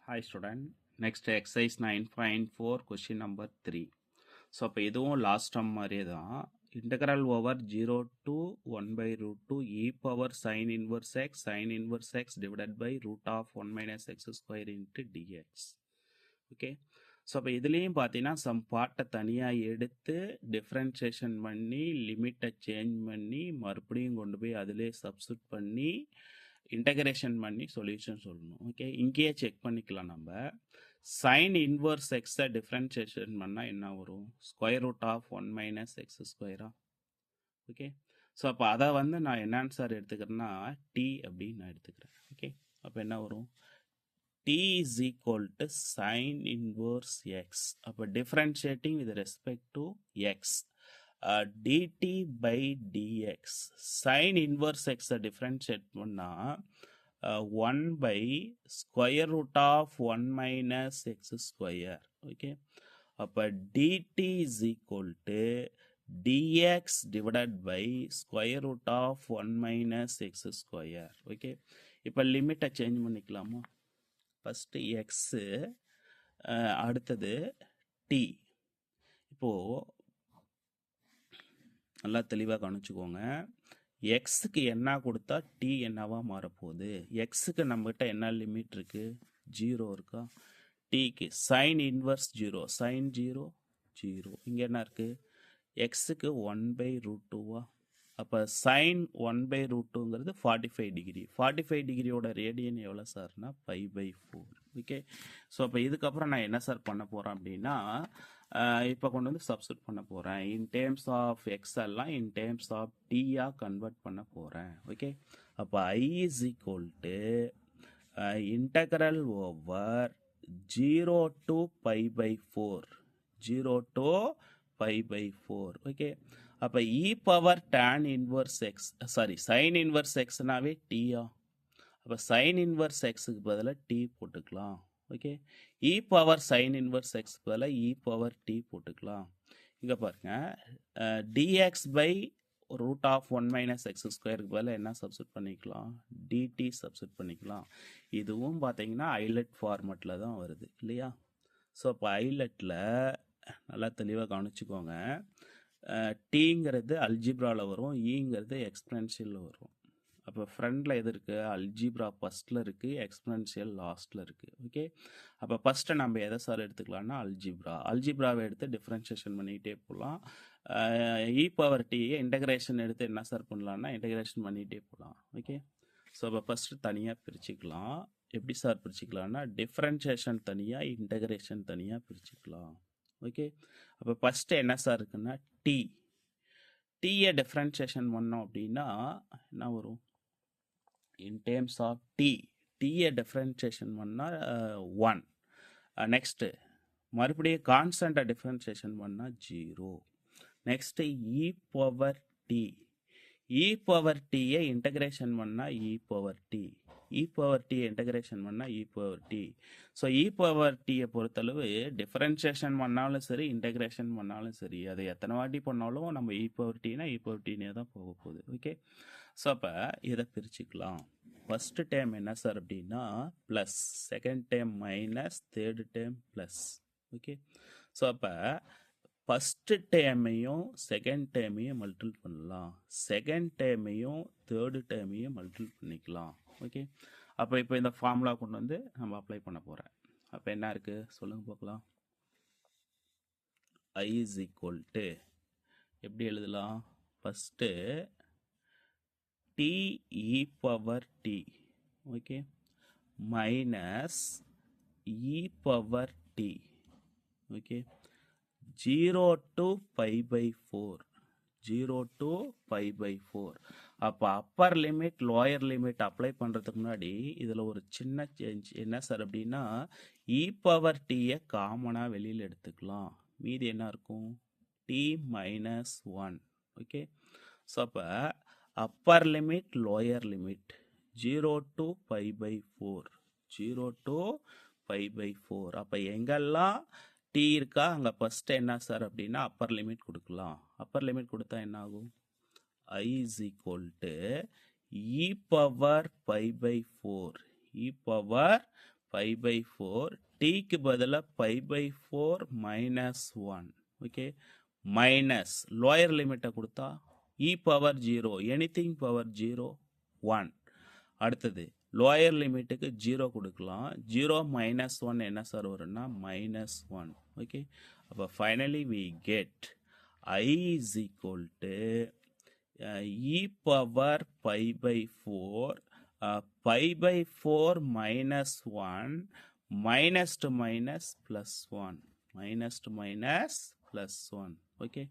Hi student. Next exercise 9.4 question number 3. So அப்போ இதுவும் last term மாதிரியே தான் integral over 0 to 1 by root 2 e power sin inverse x divided by root of 1 minus x square into dx. Okay so அப்போ இதுலேயும் பார்த்தீங்கன்னா some பார்ட்டை தனியாக எடுத்து டிஃப்ரென்ஷியேஷன் பண்ணி லிமிட்டை சேஞ்ச் பண்ணி மறுபடியும் கொண்டு போய் அதிலே சப்ஸ்டியூட் பண்ணி இன்டகிரேஷன் பண்ணி சொல்யூஷன் சொல்லணும். ஓகே இங்கேயே செக் பண்ணிக்கலாம். நம்ம சைன் இன்வர்ஸ் எக்ஸை டிஃப்ரென்ஷியேஷன் பண்ணால் என்ன வரும்? Square root of 1 minus X ஸ்கொயரா. ஓகே ஸோ அப்போ அதை வந்து நான் என்ன ஆன்சர் எடுத்துக்கிறேன்னா டி அப்படின்னு நான் எடுத்துக்கிறேன். ஓகே அப்போ என்ன வரும்? t is equal to sin inverse x. அப்போ differentiating with respect to x. dt by dx. Sin inverse x differentiate பண்ணா 1 by square root of 1 minus x square. Okay. அப்போ dt is equal to dx divided by square root of 1 minus x square. Okay. இப்போ லிமிட்டை change பண்ணிக்கலாமா? First x அடுத்தது D. இப்போது நல்லா தெளிவாக கவனிச்சுக்கோங்க. எக்ஸுக்கு என்ன கொடுத்தா டி என்னவாக மாறப்போகுது? எக்ஸுக்கு நம்மகிட்ட என்ன லிமிட் இருக்குது? 0 இருக்கா? டிக்கு சைன் இன்வர்ஸ் 0, சைன் 0 0. இங்கே என்ன இருக்குது? எக்ஸுக்கு 1 பை ரூட் 2வா? அப்போ சைன் 1 பை ரூட் 2ங்கிறது 45 டிகிரி. 45 டிகிரியோட ரேடியன் எவ்வளோ சார்னா பை பை 4. ஓகே ஸோ அப்போ இதுக்கப்புறம் நான் என்ன சார் பண்ண போகிறேன் அப்படின்னா இப்போ கொண்டு வந்து சப்ஸ்டியூட் பண்ண போகிறேன். இன் டேர்ம்ஸ் ஆஃப் எக்ஸ் எல்லாம் இன் டேர்ம்ஸ் ஆஃப் டியாக கன்வெர்ட் பண்ண போகிறேன். ஓகே அப்போ I is equal to integral over 0 to pi by 4, 0 to pi by 4. Okay அப்போ e power tan inverse x sine inverse எக்ஸ்னாவே டீயா. அப்போ சைன் இன்வர்ஸ் எக்ஸுக்கு பதிலாக டி போட்டுக்கலாம். Okay e power sine inverse எக்ஸ்க்கு பதிலாக இ பவர் டி போட்டுக்கலாம். இங்கே பாருங்கள் dx by root of 1 minus x ஸ்கொயருக்கு பதிலாக என்ன சப்ஸ்டியூட் பண்ணிக்கலாம்? டிடி சப்ஸ்டியூட் பண்ணிக்கலாம். இதுவும் பார்த்தீங்கன்னா ஐலெட் ஃபார்மெட்டில் தான் வருது இல்லையா? ஸோ அப்போ ஐலெட்டில் நல்லா தெளிவாக கவனிச்சுக்கோங்க. டீங்கிறது அல்ஜிப்ராவில் வரும், ஈங்கிறது எக்ஸ்பென்ஷியலில் வரும். அப்போ ஃப்ரண்டில் எது இருக்குது? அல்ஜிப்ரா ஃபஸ்ட்டில் இருக்குது, எக்ஸ்பென்ஷியல் லாஸ்ட்டில் இருக்குது. ஓகே அப்போ ஃபஸ்ட்டு நம்ம எதை சார் எடுத்துக்கலாம்னா அல்ஜிப்ராவை எடுத்து டிஃப்ரென்ஷியேஷன் பண்ணிக்கிட்டே போகலாம். இ பவர் டியை இன்டகிரேஷன் எடுத்து என்ன சார் பண்ணலான்னா இன்டகிரேஷன் பண்ணிகிட்டே போகலாம். ஓகே ஸோ அப்போ ஃபஸ்ட்டு தனியாக பிரிச்சுக்கலாம். எப்படி சார் பிரிச்சுக்கலாம்னா டிஃப்ரென்ஷியேஷன் தனியாக இன்டகிரேஷன் தனியாக பிரிச்சுக்கலாம். ஓகே அப்போ ஃபஸ்ட்டு என்ன சார் இருக்குன்னா டீயை டிஃப்ரென்ஷியேஷன் பண்ணோம் அப்படின்னா என்ன வரும்? இன் டேர்ம்ஸ் ஆஃப் டீயை டிஃப்ரென்ஷியேஷன் பண்ணால் 1. நெக்ஸ்ட்டு மறுபடியும் கான்ஸ்டண்ட்டை டிஃப்ரென்ஷியேஷன் பண்ணால் 0. நெக்ஸ்ட்டு இ பவர் டியை இன்டகிரேஷன் பண்ணால் இ பவர் டியை இன்டகிரேஷன் பண்ணால் இ power D. So e power டியை பொறுத்தளவு டிஃப்ரென்ஷியேஷன் பண்ணாலும் சரி இன்டகிரேஷன் பண்ணாலும் சரி அதை எத்தனை வாட்டி பண்ணாலும் நம்ம இ பவர் டினே தான் போக போகுது. ஓகே ஸோ அப்போ இதை பிரிச்சுக்கலாம். ஃபஸ்ட்டு டேர்ம் என்ன சார் அப்படின்னா plus, second term minus, third term plus. Okay so அப்போ ஃபஸ்ட்டு டேர்மையும் செகண்ட் டேர்மையும் மல்டிபிள் பண்ணலாம், செகண்ட் டேர்மையும் தேர்டு டேர்மையும் மல்டிபிள் பண்ணிக்கலாம். ஓகே அப்போ இப்போ இந்த ஃபார்முலா கொண்டு வந்து நம்ம அப்ளை பண்ண போகிறேன். அப்போ என்ன இருக்குது சொல்லுங்கள் பார்க்கலாம். ஐ இஸ் ஈக்குவல் டு எப்படி எழுதலாம்? First t e power t okay minus e power t okay 0 to pi by 4, 0 to pi by 4. அப்போ upper limit lower limit apply பண்ணுறதுக்கு முன்னாடி இதில் ஒரு சின்ன சேஞ்ச் என்ன சார் அப்படின்னா இ பவர் டியை காமனாக வெளியில் எடுத்துக்கலாம். மீதி என்ன இருக்கும்? D minus 1. ஓகே ஸோ அப்போ upper limit lower limit 0 to pi by 4, 0 to pi by 4. அப்போ எங்கெல்லாம் டி இருக்கா அங்கே ஃபஸ்ட்டு என்ன சார் அப்படின்னா அப்பர் லிமிட் கொடுக்கலாம். அப்பர் லிமிட் கொடுத்தா என்ன ஆகும்? I is equal to e power pi by 4, e power pi by 4 tக்கு பதிலா pi by 4 minus 1 okay minus lower limit கொடுத்தா e power 0 anything power 0 1 அடுத்தது lower limitக்கு 0 கொடுக்கலாம் 0 minus 1 என்ன சார் வரும்னா minus 1 okay அப்ப finally we get I is equal to e power pi by 4 pi by 4 minus 1 minus to minus plus 1 minus to minus plus 1 okay